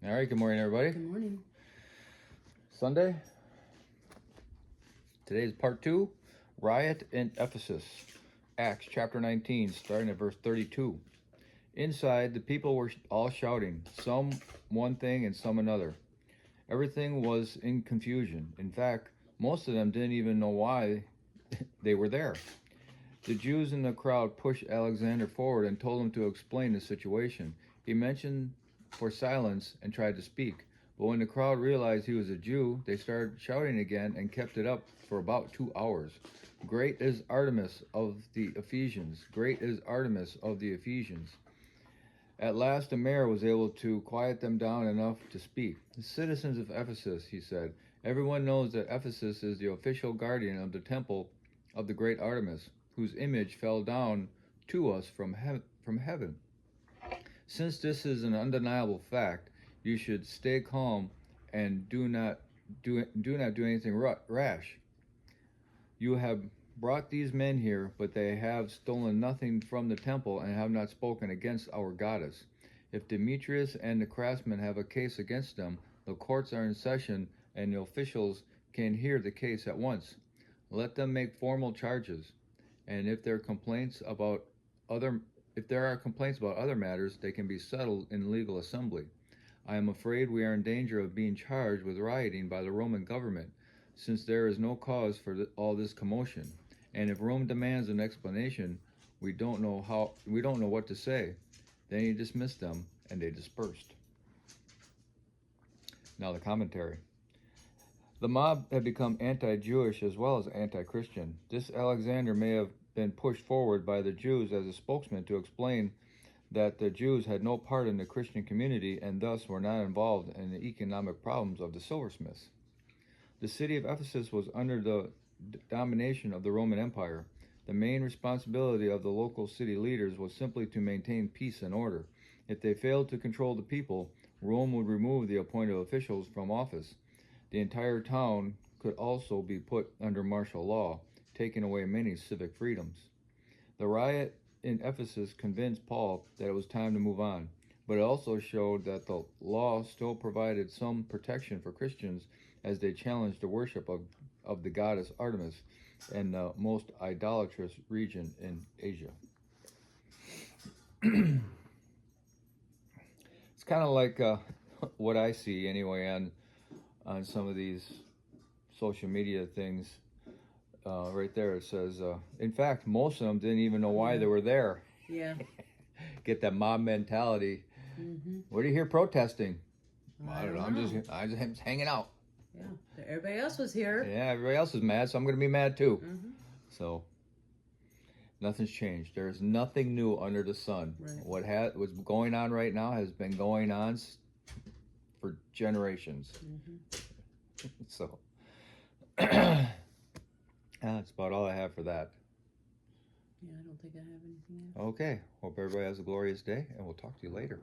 All right, good morning, everybody. Good morning. Sunday. Today's part 2, riot in Ephesus. Acts chapter 19, starting at verse 32. Inside, the people were all shouting, some one thing and some another. Everything was in confusion. In fact, most of them didn't even know why they were there. The Jews in the crowd pushed Alexander forward and told him to explain the situation. He motioned for silence and tried to speak. But when the crowd realized he was a Jew, they started shouting again and kept it up for about 2 hours. Great is Artemis of the Ephesians! Great is Artemis of the Ephesians! At last the mayor was able to quiet them down enough to speak. The citizens of Ephesus, he said, everyone knows that Ephesus is the official guardian of the temple of the great Artemis, whose image fell down to us from heaven. Since this is an undeniable fact, you should stay calm and do not do anything rash. You have brought these men here, but they have stolen nothing from the temple and have not spoken against our goddess. If Demetrius and the craftsmen have a case against them, the courts are in session and the officials can hear the case at once. Let them make formal charges, and if there are complaints about other matters, they can be settled in legal assembly. I am afraid we are in danger of being charged with rioting by the Roman government, since there is no cause for all this commotion. And if Rome demands an explanation, we don't know what to say. Then he dismissed them, and they dispersed. Now the commentary. The mob had become anti-Jewish as well as anti-Christian. This Alexander may have been pushed forward by the Jews as a spokesman to explain that the Jews had no part in the Christian community and thus were not involved in the economic problems of the silversmiths. The city of Ephesus was under the domination of the Roman Empire. The main responsibility of the local city leaders was simply to maintain peace and order. If they failed to control the people, Rome would remove the appointed officials from office. The entire town could also be put under martial law, taking away many civic freedoms. The riot in Ephesus convinced Paul that it was time to move on, but it also showed that the law still provided some protection for Christians as they challenged the worship of the goddess Artemis in the most idolatrous region in Asia. It's kind of like what I see anyway on some of these social media things. Right there it says, in fact, most of them didn't even know why they were there. Yeah. Get that mob mentality. Mm-hmm. What are you here protesting? I don't know. know. I'm just hanging out. Yeah. Everybody else was here. Yeah, everybody else is mad, so I'm going to be mad too. Mm-hmm. So nothing's changed. There is nothing new under the sun. Right. What's going on right now has been going on for generations. Mm-hmm. So that's about all I have for that. Yeah, I don't think I have anything else. Okay. Hope everybody has a glorious day, and we'll talk to you later.